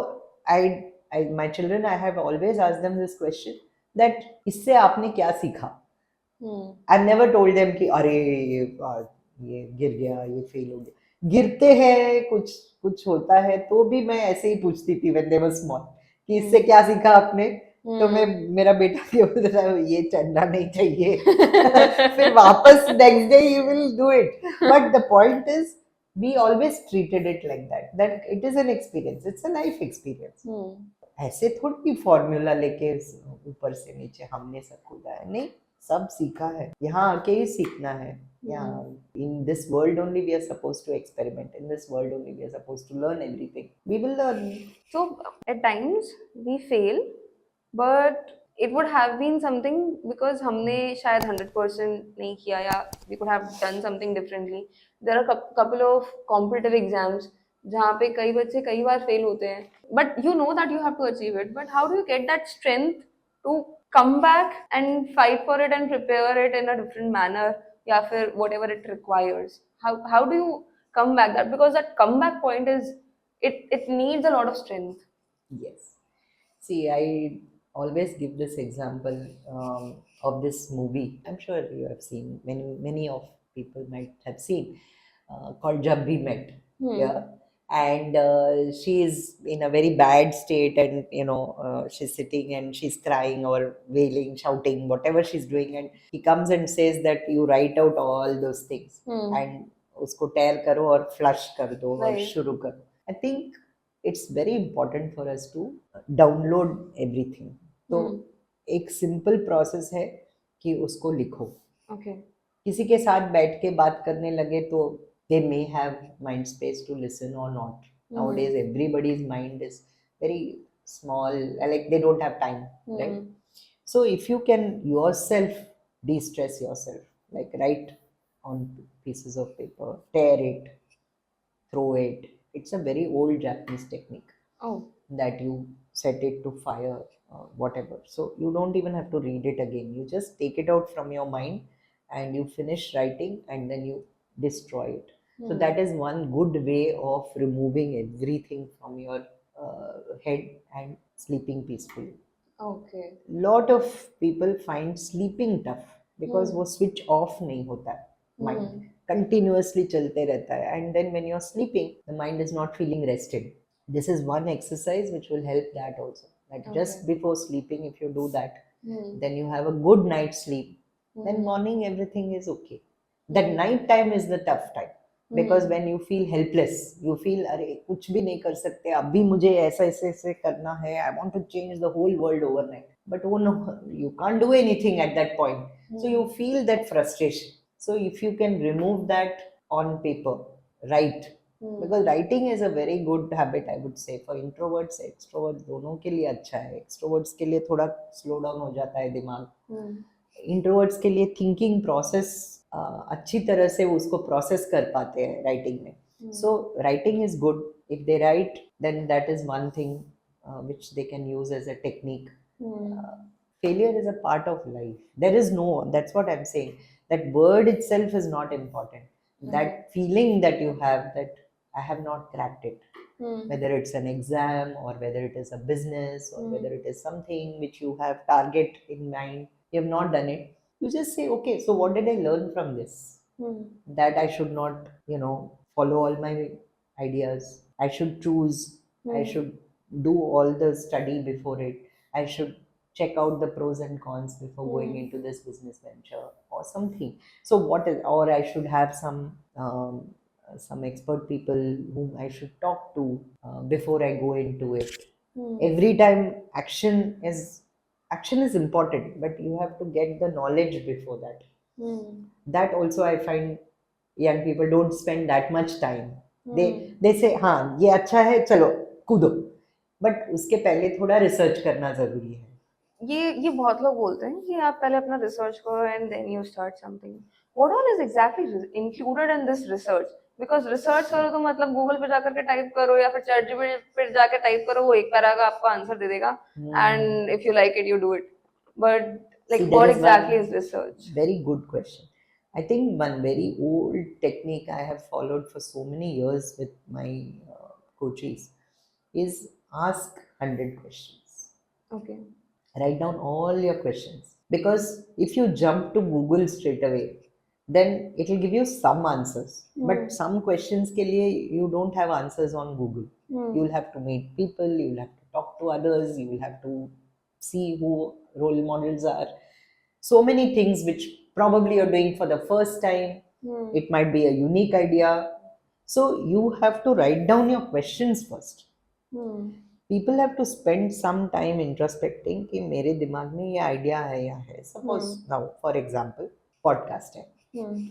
I my children I have always asked them this question that इससे आपने क्या सीखा आई नेवर टोल्ड देम कि अरे ये गिर गया ये फेल हो गया गिरते हैं कुछ कुछ होता है तो भी मैं ऐसे ही पूछती थी व्हेन दे वर स्मॉल कि इससे क्या सीखा आपने तो मैं मेरा बेटा ये बोल रहा है ये चढ़ना नहीं चाहिए फिर वापस next day you will do it but the point is we always treated it like that it is an experience it's a life experience ऐसे थोड़ी फॉर्मूला लेके ऊपर से नीचे हमने सब कूदा है नहीं सब सीखा है यहाँ आके ही सीखना है यहाँ in this world only we are supposed to experiment in this world only we are supposed to learn everything we will learn So at times we fail, but it would have been something because हमने शायद 100% नहीं किया या we could have done something differently. There are couple of competitive exams जहाँ पे कई बच्चे कई बार fail होते हैं, but you know that you have to achieve it. But how do you get that strength to come back and fight for it and prepare it in a different manner या फिर whatever it requires? How do you come back that because that comeback point is it needs a lot of strength. Yes. See, I always give this example of this movie. I'm sure you have seen. Many of people might have seen called Jab We Met. Yeah. And she is in a very bad state, and you know she's sitting and she's crying or wailing, shouting, whatever she's doing, and he comes and says that you write out all those things and उसको tear करो और flush कर दो और Right. शुरू करो. I think it's very important for us to download everything. तो एक सिंपल प्रोसेस है कि उसको लिखो. Okay. किसी के साथ बैठ के बात करने लगे तो they may have mind space to listen or not. Nowadays everybody's mind is very small, like they don't have time, right? So if you can yourself de-stress yourself, like write on pieces of paper, tear it, throw it. It's a very old Japanese technique. Oh. That you set it to fire, whatever. So you don't even have to read it again. You just take it out from your mind and you finish writing and then you destroy it. So that is one good way of removing everything from your head and sleeping peacefully. Okay. Lot of people find sleeping tough because Hmm. वो switch off नहीं होता है mind Hmm. continuously चलते रहता है and then when you're sleeping the mind is not feeling rested. This is one exercise which will help that also, like Okay. just before sleeping if you do that, Hmm. then you have a good night's sleep, then Hmm. morning everything is okay. That Hmm. night time is the tough time because Hmm. when you feel helpless, you feel अरे कुछ भी नहीं कर सकते, अभी मुझे ऐसा ऐसे ऐसे करना है, I want to change the whole world overnight, but oh no, you can't do anything at that point, so you feel that frustration. So if you can remove that on paper, write, Hmm. because writing is a very good habit I would say for introverts extroverts दोनों के लिए अच्छा है. Extroverts के लिए थोड़ा slow down हो जाता है दिमाग, Hmm. इंट्रोवर्ट्स के लिए थिंकिंग प्रोसेस अच्छी तरह से उसको प्रोसेस कर पाते हैं राइटिंग में. So writing is good if they write, then that is one thing which they can use as a technique. Failure is a part of life. There is no, that's what I'm saying. That word itself is not important. That feeling that you have that I have not cracked it, whether it's an exam or whether it is a business or whether it is something which you have target in mind, you have not done it, you just say okay, so what did I learn from this? That I should not, follow all my ideas, I should choose, I should do all the study before it, I should check out the pros and cons before going into this business venture or something. So what is, or I should have some expert people whom I should talk to before I go into it. Every time action is important, but you have to get the knowledge before that. That also I find young people don't spend that much time. they say हाँ ये अच्छा है चलो कूदो, but उसके पहले थोड़ा research करना जरूरी है. ये बहुत लोग बोलते हैं कि आप पहले अपना रिसर्च करो and then you start something. What all is exactly included in this research? Because research करो तो मतलब गूगल पे जाकर के टाइप करो या फिर चैट जीपीटी पे जाकर टाइप करो, वो एक पैरा का आपको आंसर दे देगा and if you like it you do it. But See, like there what is exactly one is research? very good question. I think one very old technique I have followed for so many years with my coaches is ask 100 questions. Okay. Write down all your questions, because if you jump to Google straight away, then it will give you some answers, but some questions ke liye you don't have answers on Google. You will have to meet people, you will have to talk to others, you will have to see who role models are, so many things which probably you're doing for the first time. It might be a unique idea, so you have to write down your questions first. People have to spend some time introspecting कि मेरे दिमाग में ये idea है या है. Suppose now for example podcast है,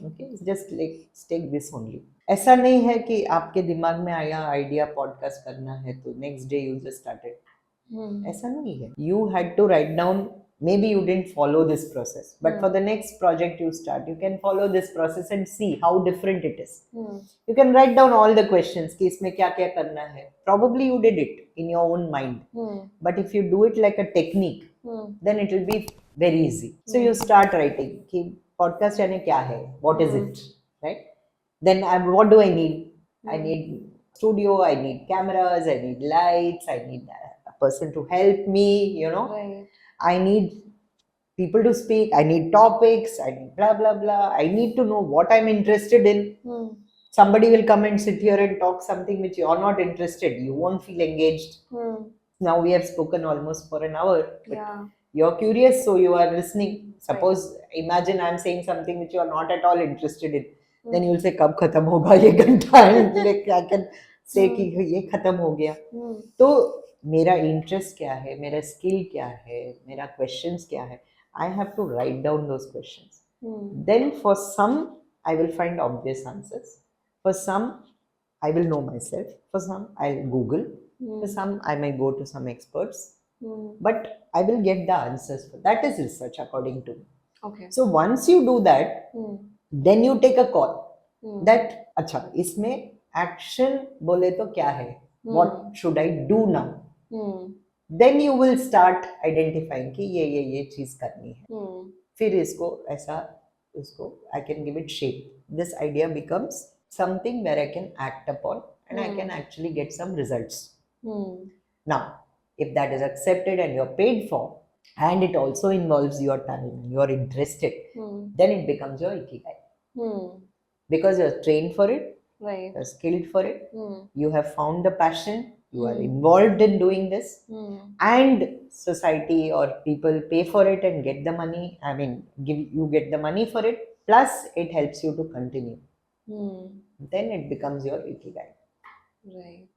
okay, just let's take this only. ऐसा नहीं है कि आपके दिमाग में आया आइडिया पॉडकास्ट करना है तो next day you just started. ऐसा नहीं है. You had to write down, maybe you didn't follow this process, but for the next project you start, you can follow this process and see how different it is. You can write down all the questions कि इसमें क्या क्या करना है. Probably you did it in your own mind, but if you do it like a technique, then it will be very easy. So you start writing कि podcast यानी क्या है, what is it, right? Then what do I need? I need studio, I need cameras, I need lights, I need a person to help me, Right. I need people to speak, I need topics, I need blah blah blah, I need to know what I'm interested in. Somebody will come and sit here and talk something which you're not interested, you won't feel engaged. Now we have spoken almost for an hour, but Yeah. you're curious, so you are listening. Suppose imagine I'm saying something which you are not at all interested in, then you'll say कब खत्म होगा ये घंटा, like I can say कि ये खत्म हो गया. तो मेरा इंटरेस्ट क्या है, मेरा स्किल क्या है, मेरा क्वेश्चंस क्या है, I have to write down those questions. Then for some I will find obvious answers, for some I will know myself, for some I'll Google, for some I may go to some experts, but I will get the answers. That is research according to me. Okay. So once you do that, then you take a call that अच्छा इसमें action बोले तो क्या है, what should I do now? Then you will start identifying कि ये चीज करनी है. फिर इसको ऐसा उसको I can give it shape. This idea becomes something where I can act upon and I can actually get some results. Now, If that is accepted and you're paid for, and it also involves your time, you're interested, then it becomes your ikigai. Because you're trained for it, Right. you're skilled for it, you have found the passion, you are involved in doing this, and society or people pay for it and get the money. I mean, you get the money for it, plus it helps you to continue. Then it becomes your ikigai. Right.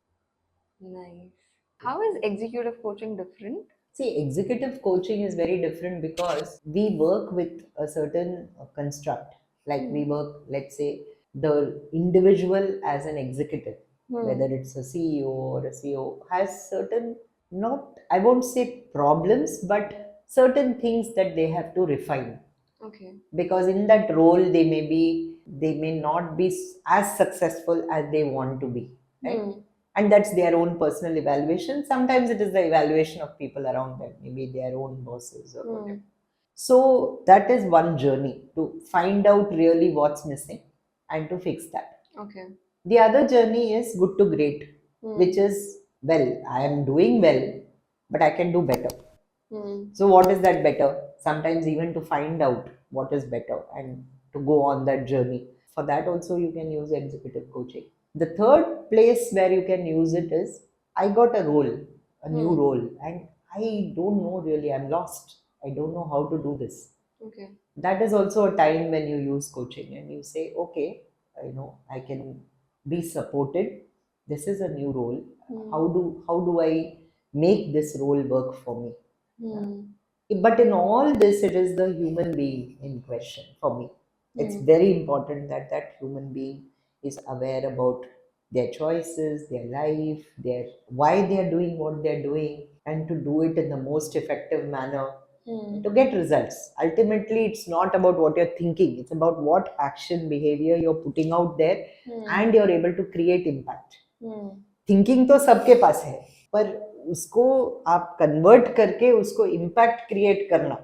Nice. How is executive coaching different? See, executive coaching is very different because we work with a certain construct. Like we work, let's say, the individual as an executive, whether it's a CEO or a CEO, has certain, not, I won't say problems, but certain things that they have to refine. Okay. Because in that role, they may not be as successful as they want to be, right? And that's their own personal evaluation. Sometimes it is the evaluation of people around them, maybe their own bosses or whatever. So that is one journey, to find out really what's missing and to fix that. Okay. The other journey is good to great, which is, well, I am doing well, but I can do better. So what is that better? Sometimes even to find out what is better and to go on that journey. For that also you can use executive coaching. The third place where you can use it is, I got a role, a new role, and I don't know really, I'm lost. I don't know how to do this. Okay. That is also a time when you use coaching and you say, okay, I can be supported. This is a new role. How do I make this role work for me? But in all this, it is the human being in question for me. It's very important that that human being is aware about their choices, their life, their why they are doing what they are doing, and to do it in the most effective manner to get results. Ultimately, it's not about what you're thinking, it's about what action behavior you're putting out there, and you're able to create impact. Thinking तो सबके पास है, पर उसको आप convert करके उसको impact create करना,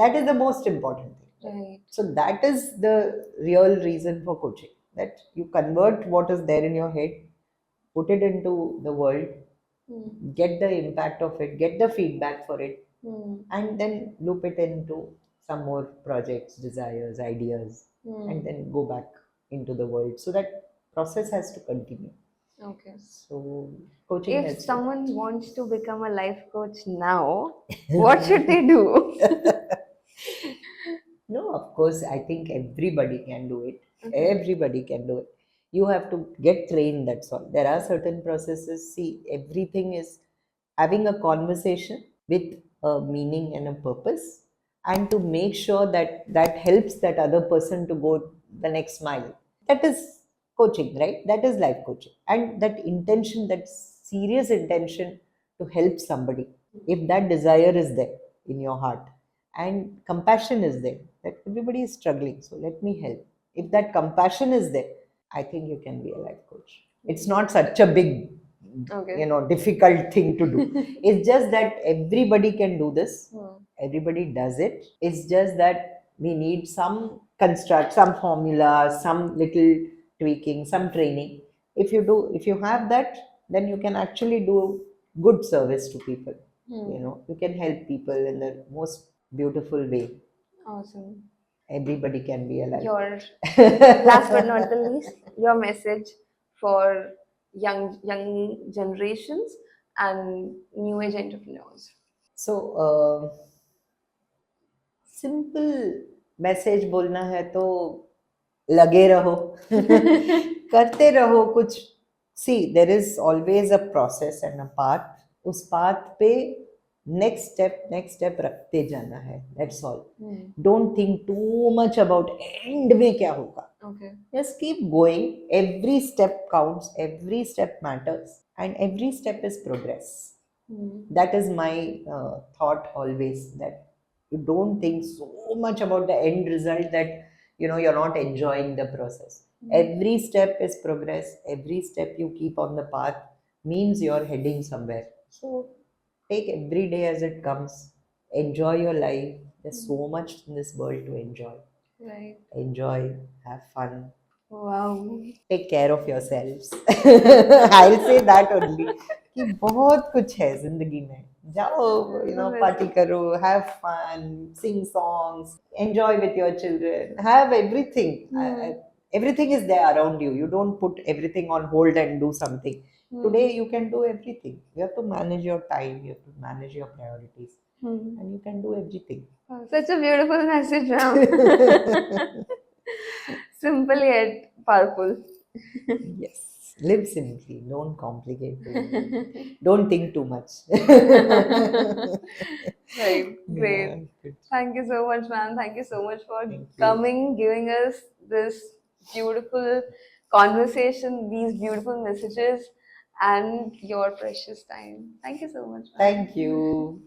that is the most important thing. So that is the real reason for coaching, that you convert what is there in your head, put it into the world, get the impact of it, get the feedback for it, and then loop it into some more projects, desires, ideas, and then go back into the world. So that process has to continue. Okay. So coaching If helps. someone wants to become a life coach now, what should they do? No, of course, I think everybody can do it. Everybody can do it. You have to get trained, that's all. There are certain processes. See, everything is having a conversation with a meaning and a purpose, and to make sure that that helps that other person to go the next mile. That is coaching, right? That is life coaching. And that intention, that serious intention to help somebody, if that desire is there in your heart and compassion is there, that everybody is struggling, so let me help. If that compassion is there, I think you can be a life coach. It's not such a big, difficult thing to do. It's just that everybody can do this. Everybody does it. It's just that we need some construct, some formula, some little tweaking, some training. If you have that, then you can actually do good service to people. You can help people in the most beautiful way. Awesome. Everybody can be alive. Your last but not the least, your message for young generations and new age entrepreneurs. So simple message बोलना है तो लगे रहो, करते रहो कुछ. See, there is always a process and a path. उस path पे नेक्स्ट स्टेप रखते जाना है. That's all. Don't think too much about end में क्या होगा. Just keep going. Every step counts, every step matters, and every step is progress. That is my thought always, that you don't think so much about the end result, that you're not enjoying the process. Every step is progress. Every step you keep on the path means you're heading somewhere. So take every day as it comes. Enjoy your life. There's so much in this world to enjoy. Right. Enjoy, have fun. Wow. Take care of yourselves. I'll say that only. कि बहुत कुछ है जिंदगी में. Jao, party karo, have fun, sing songs, enjoy with your children, have everything. Everything is there around you. You don't put everything on hold and do something. Today you can do everything. You have to manage your time, you have to manage your priorities, and you can do everything. Such a beautiful message, ma'am. Simple yet powerful. Yes. Live simply, don't complicate it. Don't think too much. Right, great. Yeah, good. Thank you so much, ma'am. Thank you so much for Thank you. coming, giving us this beautiful conversation, these beautiful messages, and your precious time. Thank you so much, ma'am. Thank you.